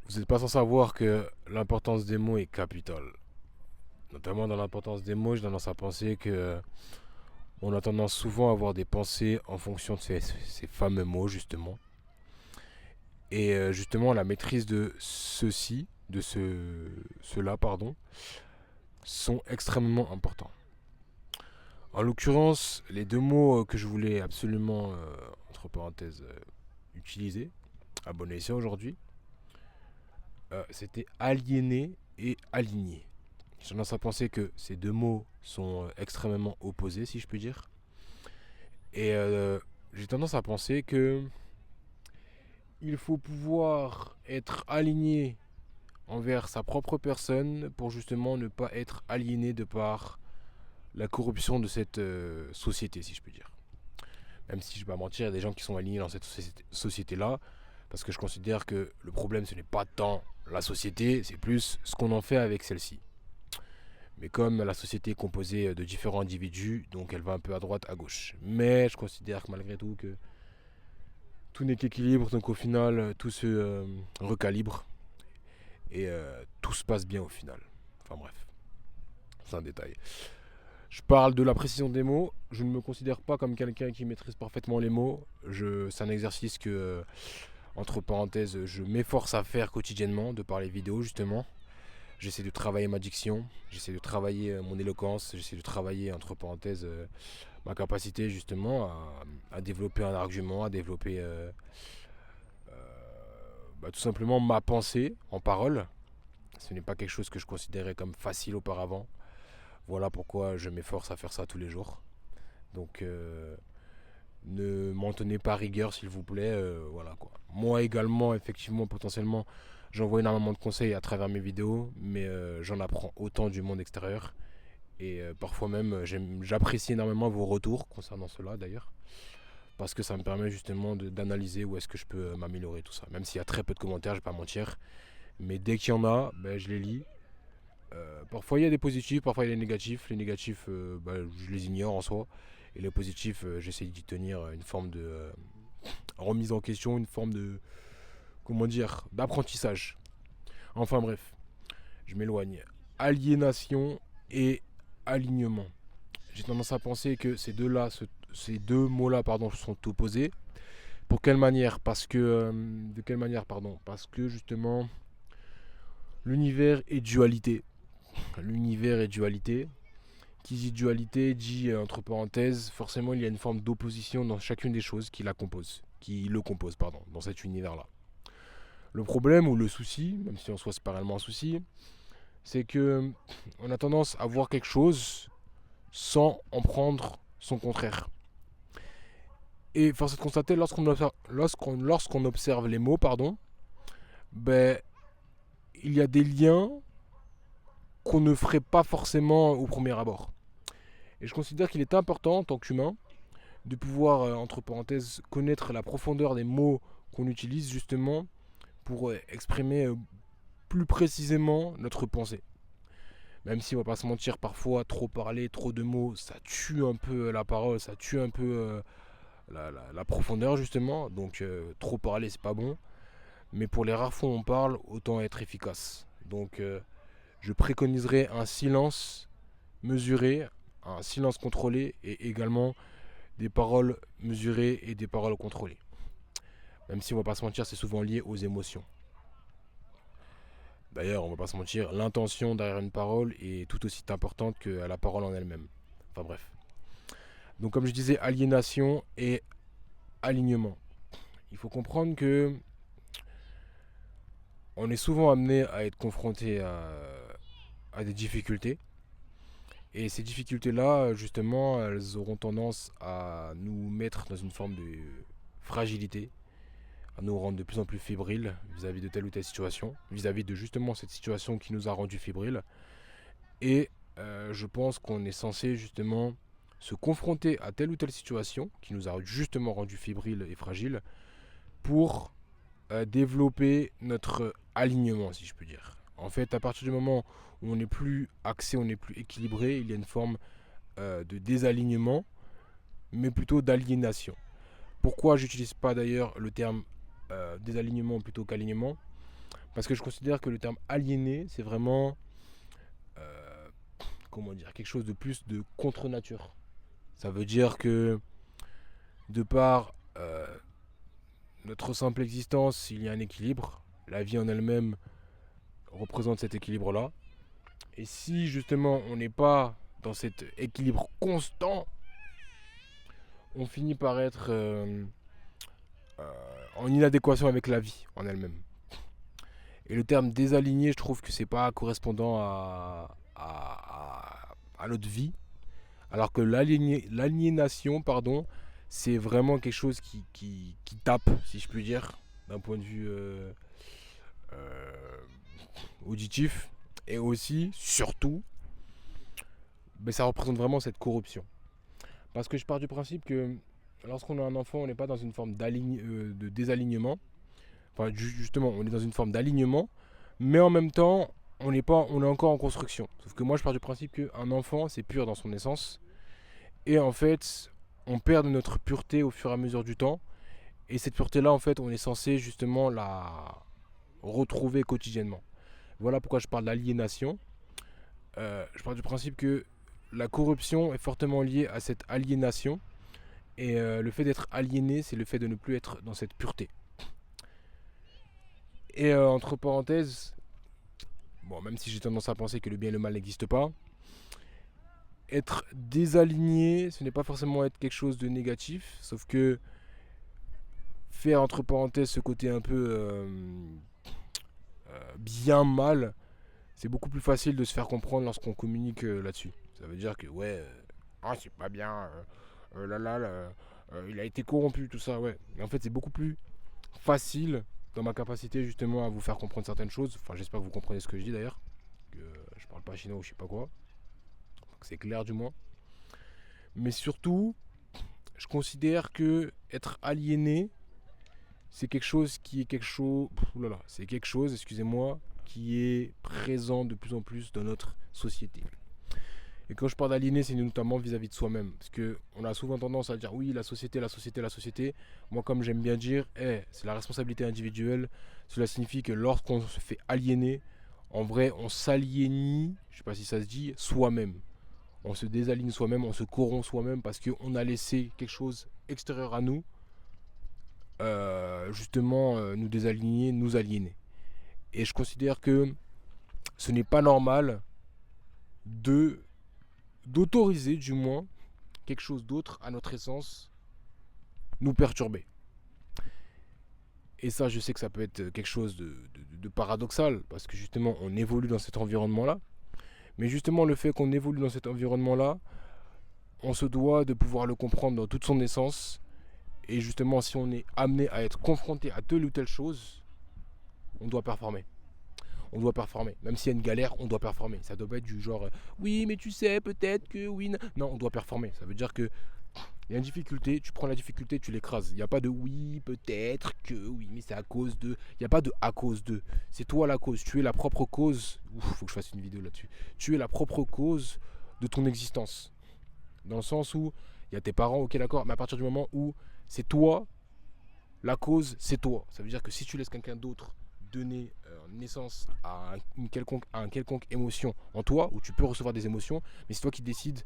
Vous n'êtes pas sans savoir que l'importance des mots est capitale. Notamment dans l'importance des mots, j'ai tendance à penser que on a tendance souvent à avoir des pensées en fonction de ces fameux mots, justement. Et justement, la maîtrise de ceci, cela, pardon, sont extrêmement importants. En l'occurrence, les deux mots que je voulais absolument, entre parenthèses, utiliser, à bon escient aujourd'hui, c'était aliéné et aligné. J'ai tendance à penser que ces deux mots sont extrêmement opposés, si je puis dire. Et j'ai tendance à penser que il faut pouvoir être aligné envers sa propre personne pour justement ne pas être aliéné de par la corruption de cette société, si je puis dire. Même si je ne vais pas mentir, il y a des gens qui sont alignés dans cette société-là, parce que je considère que le problème, ce n'est pas tant la société, c'est plus ce qu'on en fait avec celle-ci. Mais comme la société est composée de différents individus, donc elle va un peu à droite, à gauche. Mais je considère que malgré tout que tout n'est qu'équilibre, donc au final tout se recalibre et tout se passe bien au final. Enfin bref, c'est un détail. Je parle de la précision des mots. Je ne me considère pas comme quelqu'un qui maîtrise parfaitement les mots. C'est un exercice que, entre parenthèses, je m'efforce à faire quotidiennement de par les vidéos justement. J'essaie de travailler ma diction, j'essaie de travailler mon éloquence, j'essaie de travailler, entre parenthèses, ma capacité justement à développer un argument, à développer tout simplement ma pensée en parole. Ce n'est pas quelque chose que je considérais comme facile auparavant. Voilà pourquoi je m'efforce à faire ça tous les jours. Donc ne m'en tenez pas rigueur s'il vous plaît. Voilà quoi. Moi également, effectivement, potentiellement, j'envoie énormément de conseils à travers mes vidéos, mais j'en apprends autant du monde extérieur. Et parfois même, j'apprécie énormément vos retours concernant cela d'ailleurs. Parce que ça me permet justement d'analyser où est-ce que je peux m'améliorer, tout ça. Même s'il y a très peu de commentaires, je vais pas mentir. Mais dès qu'il y en a, ben, je les lis. Parfois il y a des positifs, parfois il y a des négatifs. Les négatifs, je les ignore en soi. Et les positifs, j'essaie d'y tenir une forme de remise en question, une forme de, comment dire, d'apprentissage. Enfin bref, je m'éloigne. Aliénation et alignement. J'ai tendance à penser que ces deux mots-là, pardon, sont opposés. Pour quelle manière De quelle manière, pardon? Parce que justement, l'univers est dualité. L'univers est dualité. Qui dit dualité dit, entre parenthèses, forcément il y a une forme d'opposition dans chacune des choses qui le composent, pardon, dans cet univers-là. Le problème ou le souci, même si en soi c'est pas réellement un souci, c'est que on a tendance à voir quelque chose sans en prendre son contraire. Et force est de constater, lorsqu'on observe les mots, pardon, ben, il y a des liens qu'on ne ferait pas forcément au premier abord. Et je considère qu'il est important, en tant qu'humain, de pouvoir, entre parenthèses, connaître la profondeur des mots qu'on utilise justement pour exprimer plus précisément notre pensée. Même si on va pas se mentir, parfois trop parler, trop de mots, ça tue un peu la parole, ça tue un peu la profondeur justement. Donc trop parler c'est pas bon. Mais pour les rares fois où on parle, autant être efficace. Donc je préconiserais un silence mesuré, un silence contrôlé et également des paroles mesurées et des paroles contrôlées. Même si on va pas se mentir, c'est souvent lié aux émotions. D'ailleurs, on va pas se mentir, l'intention derrière une parole est tout aussi importante que la parole en elle-même. Enfin bref. Donc comme je disais, aliénation et alignement. Il faut comprendre que on est souvent amené à être confronté à des difficultés. Et ces difficultés-là, justement, elles auront tendance à nous mettre dans une forme de fragilité, à nous rendre de plus en plus fébriles vis-à-vis de telle ou telle situation, vis-à-vis de justement cette situation qui nous a rendu fébriles. Et je pense qu'on est censé justement se confronter à telle ou telle situation qui nous a justement rendu fébriles et fragiles pour développer notre alignement, si je peux dire. En fait, à partir du moment où on n'est plus axé, on n'est plus équilibré, il y a une forme de désalignement, mais plutôt d'aliénation. Pourquoi j'utilise pas d'ailleurs le terme désalignement plutôt qu'alignement? Parce que je considère que le terme aliéné, c'est vraiment, comment dire, quelque chose de plus de contre-nature. Ça veut dire que de par notre simple existence, il y a un équilibre. La vie en elle-même représente cet équilibre-là. Et si justement on n'est pas dans cet équilibre constant, on finit par être en inadéquation avec la vie en elle-même. Et le terme désaligné, je trouve que c'est pas correspondant à notre vie. Alors que l'aliénation, pardon, c'est vraiment quelque chose qui tape, si je puis dire, d'un point de vue euh, auditif. Et aussi, surtout, ben, ça représente vraiment cette corruption. Parce que je pars du principe que lorsqu'on a un enfant, on n'est pas dans une forme de désalignement. Enfin, justement, on est dans une forme d'alignement, mais en même temps, on est encore en construction. Sauf que moi, je pars du principe qu'un enfant, c'est pur dans son essence. Et en fait, on perd de notre pureté au fur et à mesure du temps. Et cette pureté-là, en fait, on est censé justement la retrouver quotidiennement. Voilà pourquoi je parle d'aliénation. Je pars du principe que la corruption est fortement liée à cette aliénation. Et le fait d'être aliéné, c'est le fait de ne plus être dans cette pureté. Et entre parenthèses, bon, même si j'ai tendance à penser que le bien et le mal n'existent pas, être désaligné, ce n'est pas forcément être quelque chose de négatif, sauf que faire entre parenthèses ce côté un peu bien mal, c'est beaucoup plus facile de se faire comprendre lorsqu'on communique là-dessus. Ça veut dire que ouais, ah c'est pas bien, là là, là il a été corrompu, tout ça, ouais. Mais en fait c'est beaucoup plus facile dans ma capacité justement à vous faire comprendre certaines choses. Enfin j'espère que vous comprenez ce que je dis d'ailleurs. Que je parle pas chinois ou je sais pas quoi. Donc, c'est clair du moins. Mais surtout, je considère que être aliéné, c'est quelque chose qui est quelque chose. Oulala, c'est quelque chose, excusez-moi, qui est présent de plus en plus dans notre société. Et quand je parle d'aliéné, c'est notamment vis-à-vis de soi-même. Parce qu'on a souvent tendance à dire oui, la société, la société, la société. Moi, comme j'aime bien dire, c'est la responsabilité individuelle. Cela signifie que lorsqu'on se fait aliéner, en vrai, on s'aliénie, je sais pas si ça se dit, soi-même. On se désaligne soi-même, on se corrompt soi-même parce qu'on a laissé quelque chose extérieur à nous, justement, nous désaligner, nous aliéner. Et je considère que ce n'est pas normal de d'autoriser du moins quelque chose d'autre à notre essence nous perturber. Et ça, je sais que ça peut être quelque chose de paradoxal, parce que justement, on évolue dans cet environnement-là. Mais justement, le fait qu'on évolue dans cet environnement-là, on se doit de pouvoir le comprendre dans toute son essence. Et justement, si on est amené à être confronté à telle ou telle chose, on doit performer. On doit performer. Même s'il y a une galère, on doit performer. Ça doit pas être du genre oui, mais tu sais, peut-être que oui. Non, on doit performer. Ça veut dire que il y a une difficulté, tu prends la difficulté, tu l'écrases. Il n'y a pas de oui, peut-être que oui, mais c'est à cause de. Il n'y a pas de à cause de. C'est toi la cause. Tu es la propre cause. Ouf, faut que je fasse une vidéo là-dessus. Tu es la propre cause de ton existence. Dans le sens où il y a tes parents, ok, d'accord, mais à partir du moment où c'est toi, la cause, c'est toi. Ça veut dire que si tu laisses quelqu'un d'autre donner naissance à une quelconque émotion en toi, où tu peux recevoir des émotions, mais c'est toi qui décides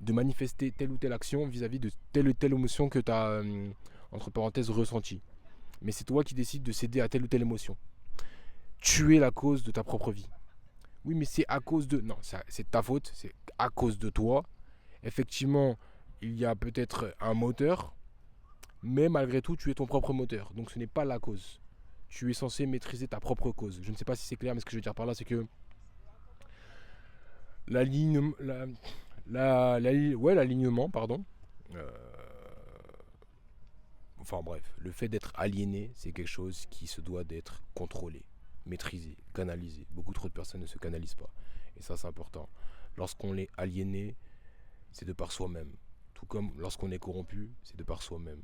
de manifester telle ou telle action vis-à-vis de telle ou telle émotion que tu as, entre parenthèses, ressenti. Mais c'est toi qui décides de céder à telle ou telle émotion. Tu es la cause de ta propre vie. Oui, mais c'est à cause de. Non, c'est ta faute, c'est à cause de toi. Effectivement, il y a peut-être un moteur, mais malgré tout, tu es ton propre moteur. Donc ce n'est pas la cause. Tu es censé maîtriser ta propre cause. Je ne sais pas si c'est clair, mais ce que je veux dire par là, c'est que la ligne, l'alignement, pardon. Euh, enfin bref, le fait d'être aliéné, c'est quelque chose qui se doit d'être contrôlé, maîtrisé, canalisé. Beaucoup trop de personnes ne se canalisent pas. Et ça, c'est important. Lorsqu'on est aliéné, c'est de par soi-même. Tout comme lorsqu'on est corrompu, c'est de par soi-même.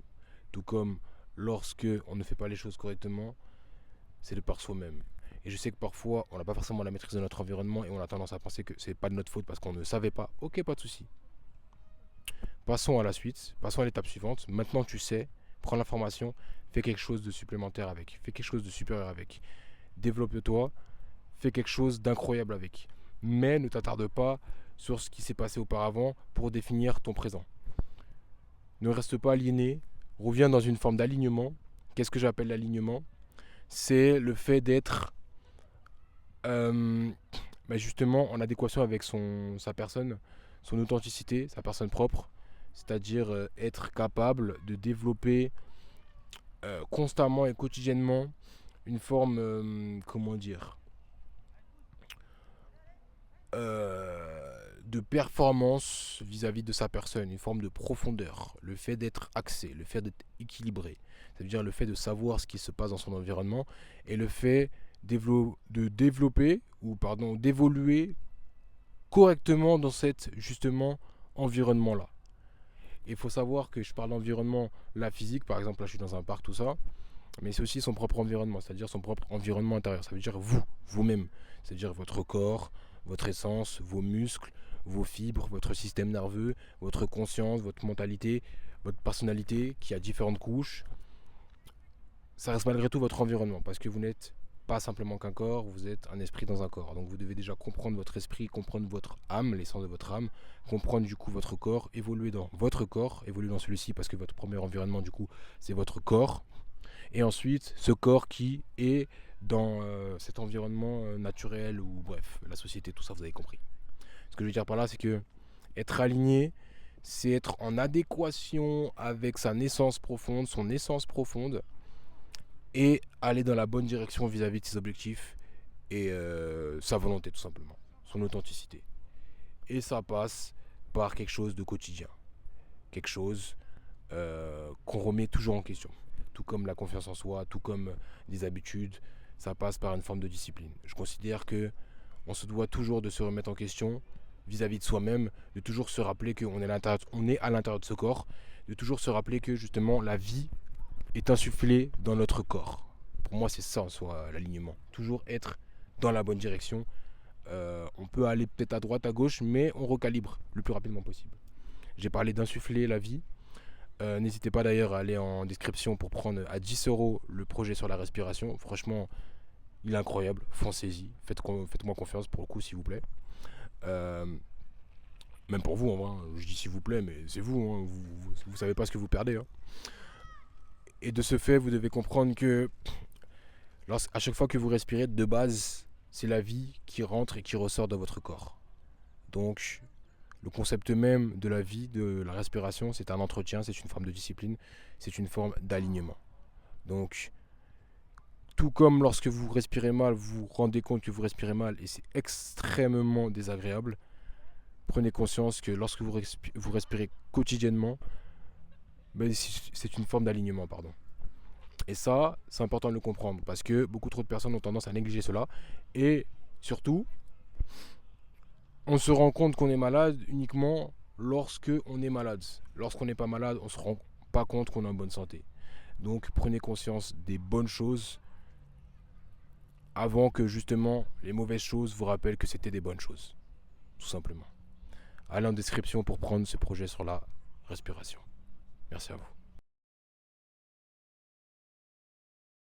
Tout comme lorsque on ne fait pas les choses correctement, c'est de par soi-même. Et je sais que parfois, on n'a pas forcément la maîtrise de notre environnement et on a tendance à penser que c'est pas de notre faute parce qu'on ne savait pas. Ok, pas de souci. Passons à la suite, passons à l'étape suivante. Maintenant tu sais, prends l'information, fais quelque chose de supplémentaire avec, fais quelque chose de supérieur avec. développe-toi, fais quelque chose d'incroyable avec. Mais ne t'attarde pas sur ce qui s'est passé auparavant pour définir ton présent. Ne reste pas aliéné, reviens dans une forme d'alignement. Qu'est-ce que j'appelle l'alignement? C'est le fait d'être justement en adéquation avec sa personne, son authenticité, sa personne propre, c'est-à-dire être capable de développer constamment et quotidiennement une forme, de performance vis-à-vis de sa personne, une forme de profondeur, le fait d'être axé, le fait d'être équilibré, c'est-à-dire le fait de savoir ce qui se passe dans son environnement et le fait de développer d'évoluer correctement dans cet justement environnement-là. Il faut savoir que je parle d'environnement, la physique, par exemple, là je suis dans un parc, tout ça, mais c'est aussi son propre environnement, c'est-à-dire son propre environnement intérieur. Ça veut dire vous-même, c'est-à-dire votre corps, votre essence, vos muscles, vos fibres, votre système nerveux, votre conscience, votre mentalité, votre personnalité qui a différentes couches. Ça reste malgré tout votre environnement parce que vous n'êtes pas simplement qu'un corps, vous êtes un esprit dans un corps. Donc vous devez déjà comprendre votre esprit, comprendre votre âme, l'essence de votre âme, comprendre du coup votre corps, évoluer dans votre corps, évoluer dans celui-ci parce que votre premier environnement du coup c'est votre corps. Et ensuite ce corps qui est dans cet environnement naturel ou bref, la société, tout ça vous avez compris. Ce que je veux dire par là c'est que être aligné, c'est être en adéquation avec sa naissance profonde, son essence profonde, et aller dans la bonne direction vis-à-vis de ses objectifs et sa volonté tout simplement, son authenticité. Et ça passe par quelque chose de quotidien, quelque chose qu'on remet toujours en question. Tout comme la confiance en soi, tout comme des habitudes, ça passe par une forme de discipline. Je considère que on se doit toujours de se remettre en question vis-à-vis de soi-même, de toujours se rappeler qu'on est à l'intérieur de ce corps, de toujours se rappeler que justement la vie est insufflé dans notre corps. Pour moi, c'est ça en soi l'alignement. Toujours être dans la bonne direction. On peut aller peut-être à droite, à gauche, mais on recalibre le plus rapidement possible. J'ai parlé d'insuffler la vie. N'hésitez pas d'ailleurs à aller en description pour prendre à 10 € le projet sur la respiration. Franchement, il est incroyable. Foncez-y. Faites-moi confiance pour le coup, s'il vous plaît. Même pour vous, en vrai. Je dis s'il vous plaît, mais c'est vous. Hein. Vous savez pas ce que vous perdez. Hein. Et de ce fait, vous devez comprendre que à chaque fois que vous respirez, de base, c'est la vie qui rentre et qui ressort de votre corps. Donc, le concept même de la vie, de la respiration, c'est un entretien, c'est une forme de discipline, c'est une forme d'alignement. Donc, tout comme lorsque vous respirez mal, vous vous rendez compte que vous respirez mal et c'est extrêmement désagréable, prenez conscience que lorsque vous respirez quotidiennement, c'est une forme d'alignement, pardon. Et ça, c'est important de le comprendre parce que beaucoup trop de personnes ont tendance à négliger cela. Et surtout, on se rend compte qu'on est malade uniquement lorsque on est malade. Lorsqu'on n'est pas malade, on ne se rend pas compte qu'on est en bonne santé. Donc prenez conscience des bonnes choses avant que justement les mauvaises choses vous rappellent que c'était des bonnes choses. Tout simplement. Allez en description pour prendre ce projet sur la respiration. Merci à vous.